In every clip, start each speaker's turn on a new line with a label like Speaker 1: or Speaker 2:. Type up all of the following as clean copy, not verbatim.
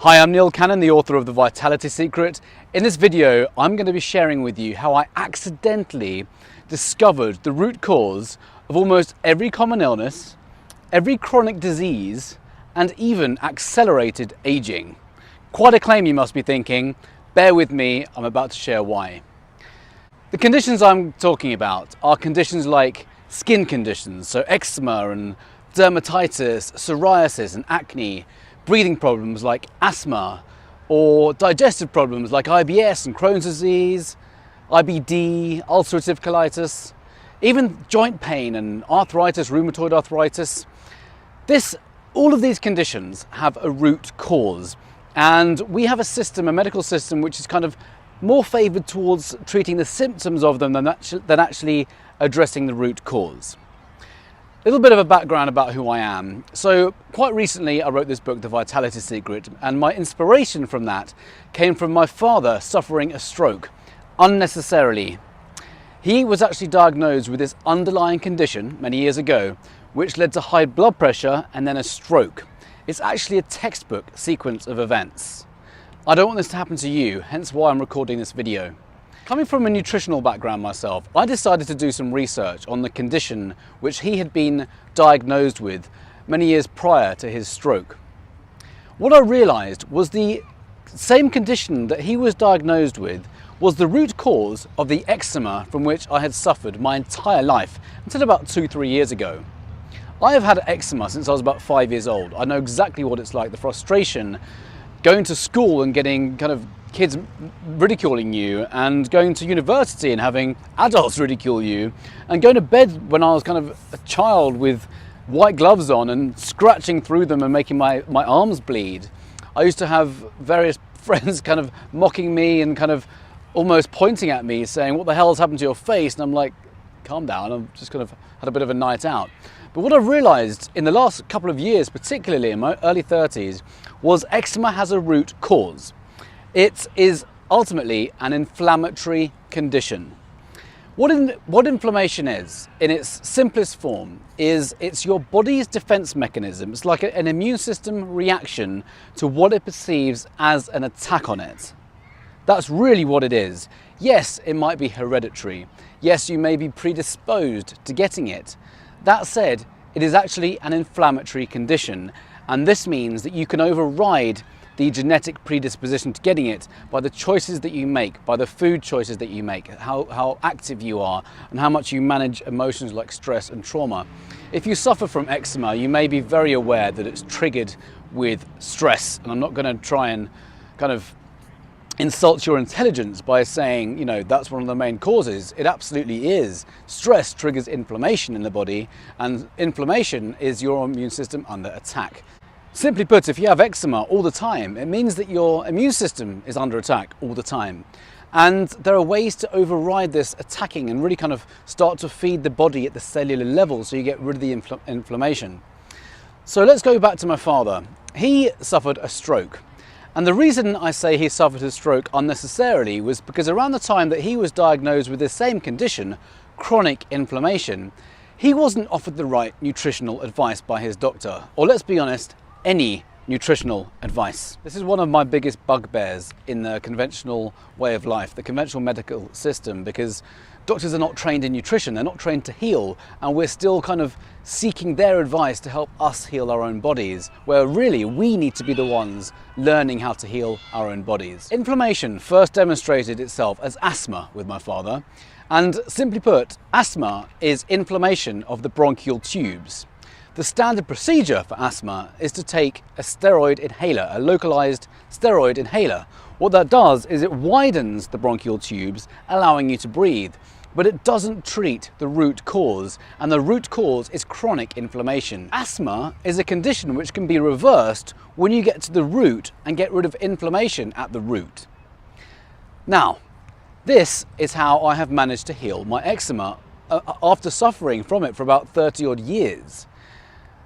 Speaker 1: Hi, I'm Neil Cannon, the author of The Vitality Secret. In this video, I'm going to be sharing with you how I accidentally discovered the root cause of almost every common illness, every chronic disease, and even accelerated aging. Quite a claim, you must be thinking. Bear with me, I'm about to share why. The conditions I'm talking about are conditions like skin conditions, so eczema and dermatitis, psoriasis and acne, breathing problems like asthma, or digestive problems like IBS and Crohn's disease, IBD, ulcerative colitis, even joint pain and arthritis, rheumatoid arthritis. All of these conditions have a root cause, and we have a system, a medical system, which is kind of more favoured towards treating the symptoms of them than actually addressing the root cause. A little bit of a background about who I am. So quite recently I wrote this book, The Vitality Secret, and my inspiration from that came from my father suffering a stroke unnecessarily. He was actually diagnosed with this underlying condition many years ago, which led to high blood pressure and then a stroke. It's actually a textbook sequence of events. I don't want this to happen to you, hence why I'm recording this video. Coming from a nutritional background myself, I decided to do some research on the condition which he had been diagnosed with many years prior to his stroke. What I realised was the same condition that he was diagnosed with was the root cause of the eczema from which I had suffered my entire life until about 2-3 years ago. I have had eczema since I was about 5 years old. I know exactly what it's like, the frustration going to school and getting kind of kids ridiculing you, and going to university and having adults ridicule you, and going to bed when I was kind of a child with white gloves on and scratching through them and making my arms bleed. I used to have various friends kind of mocking me and kind of almost pointing at me saying, "What the hell has happened to your face?" And I'm like, calm down, I've just kind of had a bit of a night out. But what I've realised in the last couple of years, particularly in my early 30s, was eczema has a root cause. It is ultimately an inflammatory condition. What inflammation is, in its simplest form, is it's your body's defense mechanism. It's like an immune system reaction to what it perceives as an attack on it. That's really what it is. Yes, it might be hereditary. Yes, you may be predisposed to getting it. That said, it is actually an inflammatory condition, and this means that you can override the genetic predisposition to getting it by the choices that you make, by the food choices that you make, how active you are, and how much you manage emotions like stress and trauma. If you suffer from eczema, you may be very aware that it's triggered with stress, and I'm not going to try and kind of insult your intelligence by saying, you know, that's one of the main causes. It absolutely is. Stress triggers inflammation in the body, and inflammation is your immune system under attack. Simply put, if you have eczema all the time, it means that your immune system is under attack all the time. And there are ways to override this attacking and really kind of start to feed the body at the cellular level so you get rid of the inflammation. So let's go back to my father. He suffered a stroke. And the reason I say he suffered a stroke unnecessarily was because around the time that he was diagnosed with the same condition, chronic inflammation, he wasn't offered the right nutritional advice by his doctor, or let's be honest, any nutritional advice. This is one of my biggest bugbears in the conventional way of life, the conventional medical system, because doctors are not trained in nutrition, they're not trained to heal, and we're still kind of seeking their advice to help us heal our own bodies, where really we need to be the ones learning how to heal our own bodies. Inflammation first demonstrated itself as asthma with my father, and simply put, asthma is inflammation of the bronchial tubes. The standard procedure for asthma is to take a steroid inhaler, a localized steroid inhaler. What that does is it widens the bronchial tubes, allowing you to breathe, but it doesn't treat the root cause, and the root cause is chronic inflammation. Asthma is a condition which can be reversed when you get to the root and get rid of inflammation at the root. Now, this is how I have managed to heal my eczema after suffering from it for about 30 odd years.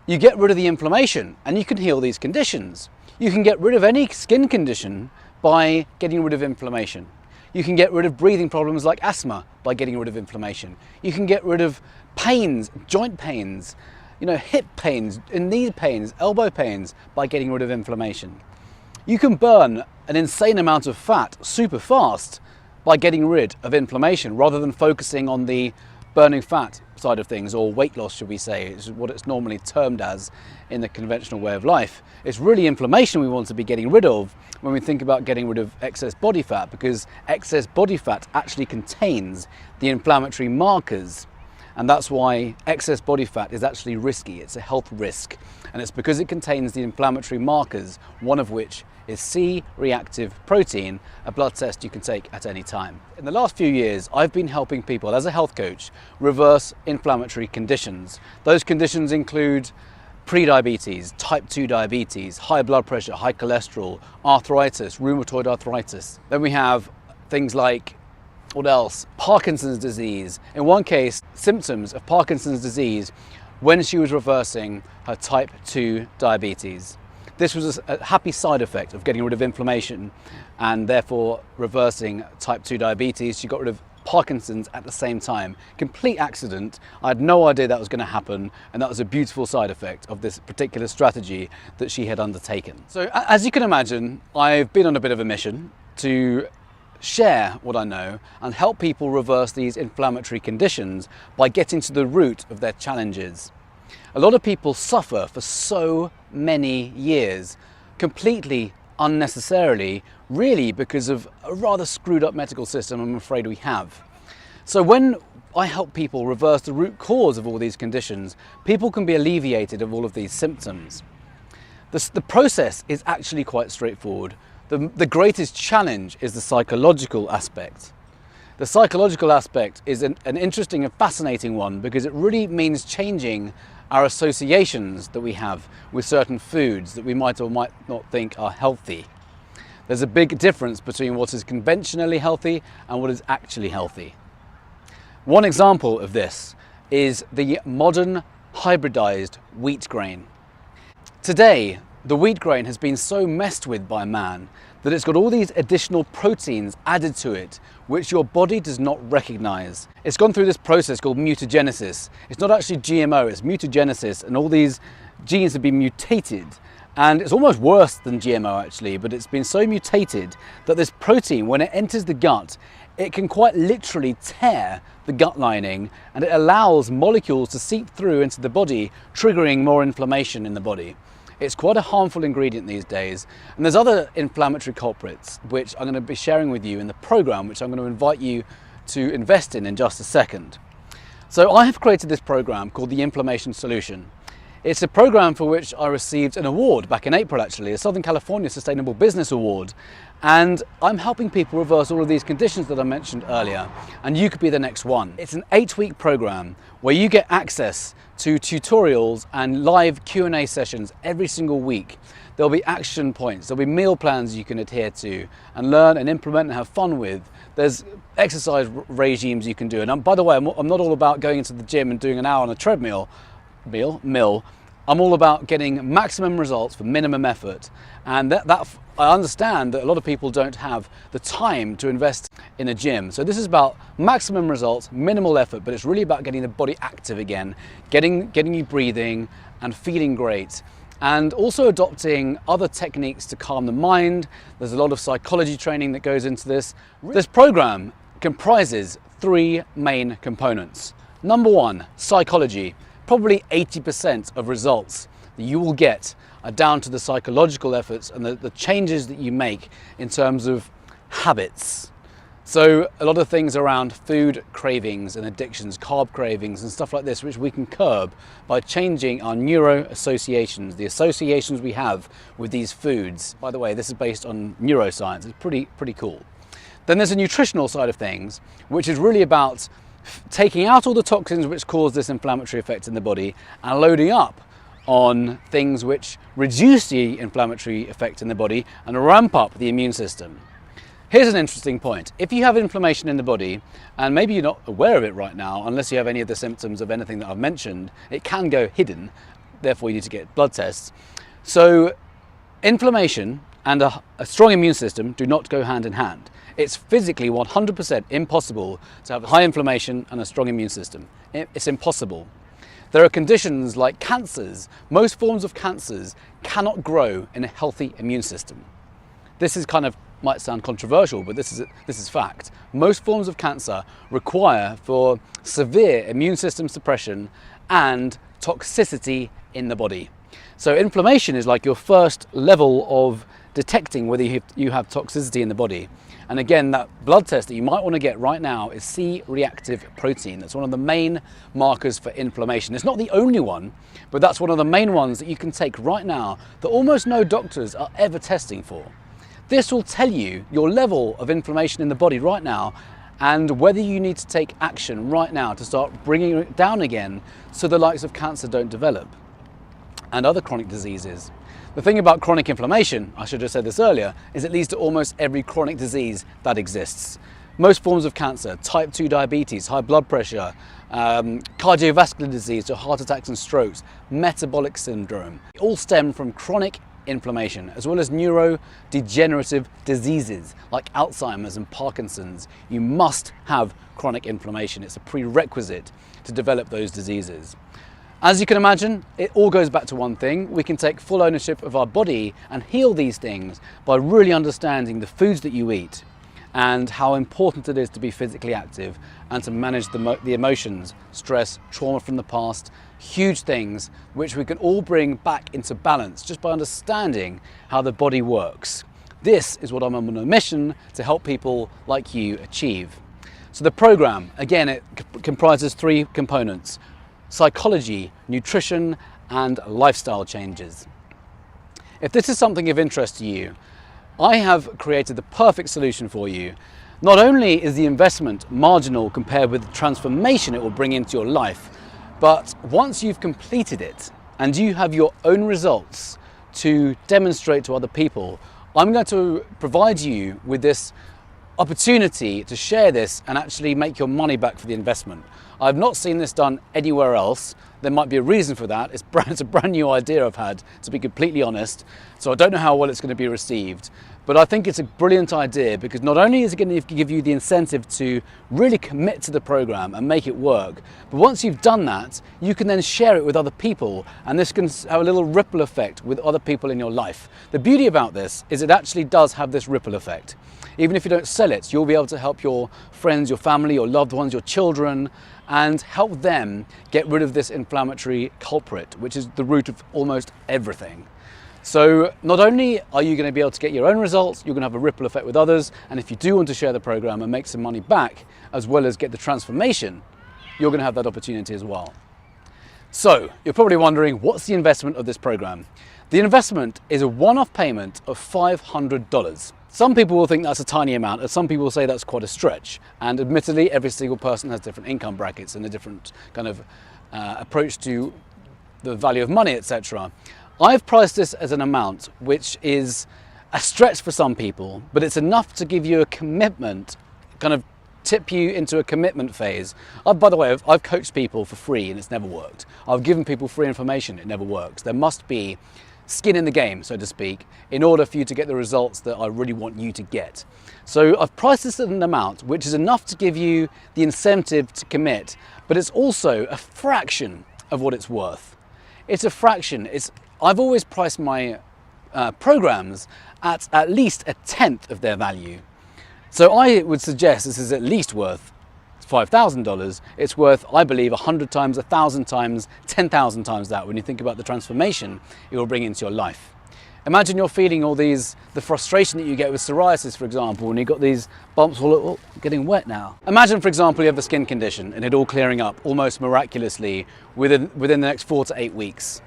Speaker 1: You get rid of the inflammation and you can heal these conditions. You can get rid of any skin condition by getting rid of inflammation. You can get rid of breathing problems like asthma by getting rid of inflammation. You can get rid of pains, joint pains, hip pains, knee pains, elbow pains by getting rid of inflammation. You can burn an insane amount of fat super fast by getting rid of inflammation rather than focusing on the burning fat side of things, or weight loss, should we say, is what it's normally termed as in the conventional way of life. It's really inflammation we want to be getting rid of when we think about getting rid of excess body fat, because excess body fat actually contains the inflammatory markers. And that's why excess body fat is actually risky. It's a health risk. And it's because it contains the inflammatory markers, one of which is C-reactive protein, a blood test you can take at any time. In the last few years, I've been helping people as a health coach reverse inflammatory conditions. Those conditions include prediabetes, type 2 diabetes, high blood pressure, high cholesterol, arthritis, rheumatoid arthritis. Then we have things like, what else? Parkinson's disease. In one case, symptoms of Parkinson's disease when she was reversing her type 2 diabetes. This was a happy side effect of getting rid of inflammation and therefore reversing type 2 diabetes. She got rid of Parkinson's at the same time. Complete accident. I had no idea that was going to happen, and that was a beautiful side effect of this particular strategy that she had undertaken. So as you can imagine, I've been on a bit of a mission to share what I know and help people reverse these inflammatory conditions by getting to the root of their challenges. A lot of people suffer for so many years, completely unnecessarily, really because of a rather screwed up medical system I'm afraid we have. So when I help people reverse the root cause of all these conditions, people can be alleviated of all of these symptoms. The process is actually quite straightforward. The greatest challenge is the psychological aspect. The psychological aspect is an interesting and fascinating one because it really means changing our associations that we have with certain foods that we might or might not think are healthy. There's a big difference between what is conventionally healthy and what is actually healthy. One example of this is the modern hybridized wheat grain. Today, the wheat grain has been so messed with by man that it's got all these additional proteins added to it which your body does not recognize. It's gone through this process called mutagenesis. It's not actually GMO, it's mutagenesis, and all these genes have been mutated. And it's almost worse than GMO actually, but it's been so mutated that this protein, when it enters the gut, it can quite literally tear the gut lining, and it allows molecules to seep through into the body, triggering more inflammation in the body. It's quite a harmful ingredient these days, and there's other inflammatory culprits which I'm going to be sharing with you in the program, which I'm going to invite you to invest in just a second. So I have created this program called the Inflammation Solution. It's a program for which I received an award back in April actually, a Southern California Sustainable Business Award, and I'm helping people reverse all of these conditions that I mentioned earlier, and you could be the next one. It's an 8-week program where you get access to tutorials and live Q&A sessions every single week. There'll be action points, there'll be meal plans you can adhere to and learn and implement and have fun with. There's exercise regimes you can do. And by the way, I'm not all about going into the gym and doing an hour on a treadmill. I'm all about getting maximum results for minimum effort, and that I understand that a lot of people don't have the time to invest in a gym. So this is about maximum results, minimal effort, but it's really about getting the body active again, getting you breathing and feeling great, and also adopting other techniques to calm the mind. There's a lot of psychology training that goes into this. This program comprises 3 main components. Number 1, psychology. Probably 80% of results that you will get are down to the psychological efforts and the changes that you make in terms of habits. So a lot of things around food cravings and addictions, carb cravings and stuff like this, which we can curb by changing our neuro associations, the associations we have with these foods. By the way, this is based on neuroscience. It's pretty cool. Then there's a nutritional side of things, which is really about taking out all the toxins which cause this inflammatory effect in the body and loading up on things which reduce the inflammatory effect in the body and ramp up the immune system. Here's an interesting point. If you have inflammation in the body, and maybe you're not aware of it right now, unless you have any of the symptoms of anything that I've mentioned, it can go hidden, therefore you need to get blood tests. So inflammation and a strong immune system do not go hand in hand. It's physically 100% impossible to have high inflammation and a strong immune system. It's impossible. There are conditions like cancers. Most forms of cancers cannot grow in a healthy immune system. This is might sound controversial, but this is fact. Most forms of cancer require for severe immune system suppression and toxicity in the body. So inflammation is like your first level of detecting whether you have toxicity in the body. And again, that blood test that you might want to get right now is C-reactive protein. That's one of the main markers for inflammation. It's not the only one, but that's one of the main ones that you can take right now that almost no doctors are ever testing for. This will tell you your level of inflammation in the body right now and whether you need to take action right now to start bringing it down again so the likes of cancer don't develop and other chronic diseases. The thing about chronic inflammation, I should have said this earlier, is it leads to almost every chronic disease that exists. Most forms of cancer, type 2 diabetes, high blood pressure, cardiovascular disease, so heart attacks and strokes, metabolic syndrome, all stem from chronic inflammation, as well as neurodegenerative diseases like Alzheimer's and Parkinson's. You must have chronic inflammation. It's a prerequisite to develop those diseases. As you can imagine, it all goes back to one thing. We can take full ownership of our body and heal these things by really understanding the foods that you eat and how important it is to be physically active and to manage the emotions, stress, trauma from the past, huge things which we can all bring back into balance just by understanding how the body works. This is what I'm on a mission to help people like you achieve. So the program, again, it comprises 3 components: psychology, nutrition, and lifestyle changes. If this is something of interest to you, I have created the perfect solution for you. Not only is the investment marginal compared with the transformation it will bring into your life, but once you've completed it and you have your own results to demonstrate to other people, I'm going to provide you with this opportunity to share this and actually make your money back for the investment. I've not seen this done anywhere else. There might be a reason for that. It's a brand new idea I've had, to be completely honest. So I don't know how well it's going to be received, but I think it's a brilliant idea because not only is it going to give you the incentive to really commit to the program and make it work, but once you've done that, you can then share it with other people, and this can have a little ripple effect with other people in your life. The beauty about this is it actually does have this ripple effect. Even if you don't sell it, you'll be able to help your friends, your family, your loved ones, your children, and help them get rid of this inflammatory culprit, which is the root of almost everything. So not only are you going to be able to get your own results, you're going to have a ripple effect with others, and if you do want to share the program and make some money back, as well as get the transformation, you're going to have that opportunity as well. So you're probably wondering, what's the investment of this program? The investment is a one-off payment of $500. Some people will think that's a tiny amount, and some people will say that's quite a stretch. And admittedly, every single person has different income brackets and a different kind of approach to the value of money, etc. I've priced this as an amount which is a stretch for some people, but it's enough to give you a commitment, kind of tip you into a commitment phase. By the way, I've coached people for free and it's never worked. I've given people free information, it never works. There must be skin in the game, so to speak, in order for you to get the results that I really want you to get. So I've priced this at an amount which is enough to give you the incentive to commit, but it's also a fraction of what it's worth. It's a fraction. I've always priced my programs at least a tenth of their value. So I would suggest this is at least worth $5,000. It's worth, I believe, 100 times, 1,000 times, 10,000 times that when you think about the transformation it will bring into your life. Imagine you're feeling the frustration that you get with psoriasis, for example, when you've got these bumps all getting wet now. Imagine, for example, you have a skin condition and it all clearing up almost miraculously within the next 4 to 8 weeks.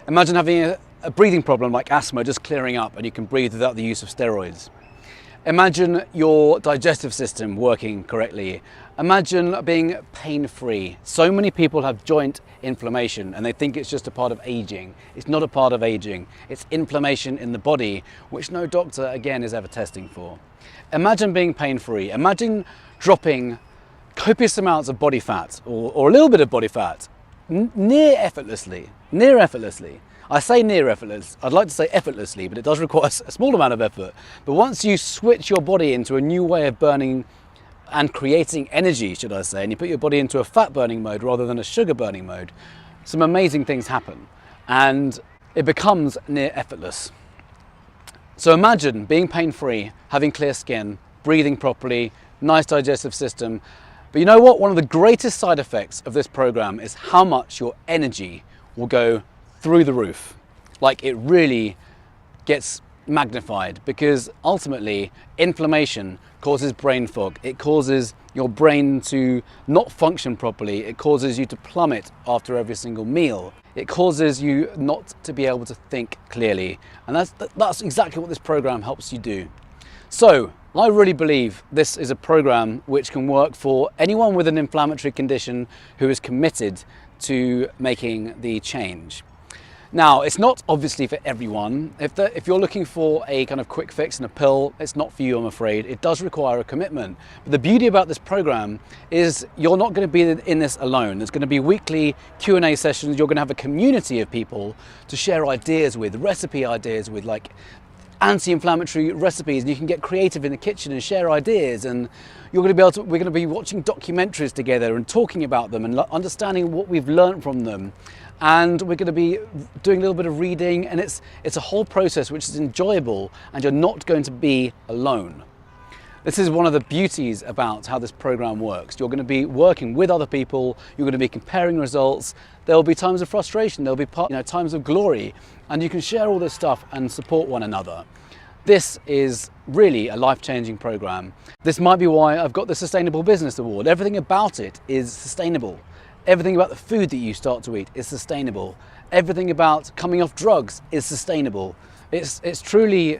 Speaker 1: Imagine having a breathing problem like asthma just clearing up and you can breathe without the use of steroids. Imagine your digestive system working correctly. Imagine being pain-free. So many people have joint inflammation and they think it's just a part of aging. It's not a part of aging. It's inflammation in the body, which no doctor, again, is ever testing for. Imagine being pain-free. Imagine dropping copious amounts of body fat or a little bit of body fat near effortlessly. I say near effortless, I'd like to say effortlessly, but it does require a small amount of effort. But once you switch your body into a new way of burning and creating energy, should I say, and you put your body into a fat burning mode rather than a sugar burning mode, some amazing things happen and it becomes near effortless. So imagine being pain-free, having clear skin, breathing properly, nice digestive system. But you know what? One of the greatest side effects of this program is how much your energy will go through the roof. Like, it really gets magnified, because ultimately inflammation causes brain fog. It causes your brain to not function properly. It causes you to plummet after every single meal. It causes you not to be able to think clearly. And that's exactly what this program helps you do. So I really believe this is a program which can work for anyone with an inflammatory condition who is committed to making the change. Now, it's not obviously for everyone. If you're looking for a kind of quick fix and a pill, it's not for you, I'm afraid. It does require a commitment. But the beauty about this program is you're not going to be in this alone. There's going to be weekly Q&A sessions. You're going to have a community of people to share ideas with, recipe ideas with, like anti-inflammatory recipes, and you can get creative in the kitchen and share ideas, and we're going to be watching documentaries together and talking about them and understanding what we've learned from them. And we're going to be doing a little bit of reading, and it's a whole process which is enjoyable, and you're not going to be alone. This is one of the beauties about how this program works. You're going to be working with other people, you're going to be comparing results, there will be times of frustration, there will be times of glory, and you can share all this stuff and support one another. This is really a life-changing program. This might be why I've got the Sustainable Business Award. Everything about it is sustainable. Everything about the food that you start to eat is sustainable. Everything about coming off drugs is sustainable. It's truly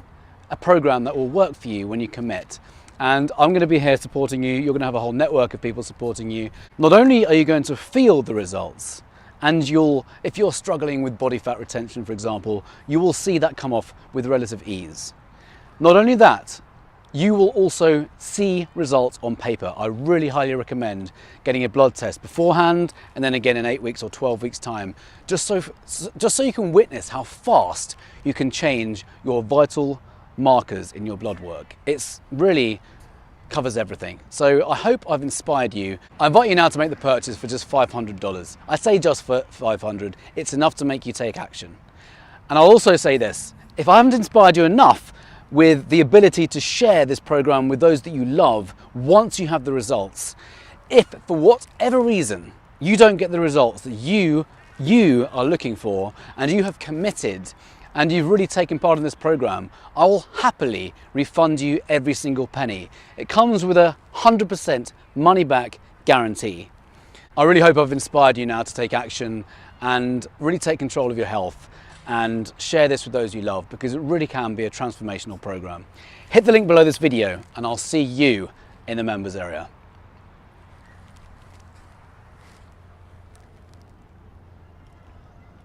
Speaker 1: a program that will work for you when you commit. And I'm going to be here supporting you. You're going to have a whole network of people supporting you. Not only are you going to feel the results, and if you're struggling with body fat retention, for example, you will see that come off with relative ease. Not only that, you will also see results on paper. I really highly recommend getting a blood test beforehand, and then again in 8 weeks or 12 weeks time, just so you can witness how fast you can change your vital markers in your blood work. It's really covers everything. So I hope I've inspired you. I invite you now to make the purchase for just $500. I say just for $500, it's enough to make you take action. And I'll also say this, if I haven't inspired you enough with the ability to share this program with those that you love once you have the results, if for whatever reason you don't get the results that you are looking for, and you have committed and you've really taken part in this program, I will happily refund you every single penny. It comes with a 100% money back guarantee. I really hope I've inspired you now to take action and really take control of your health, and share this with those you love, because it really can be a transformational program. Hit the link below this video and I'll see you in the members area.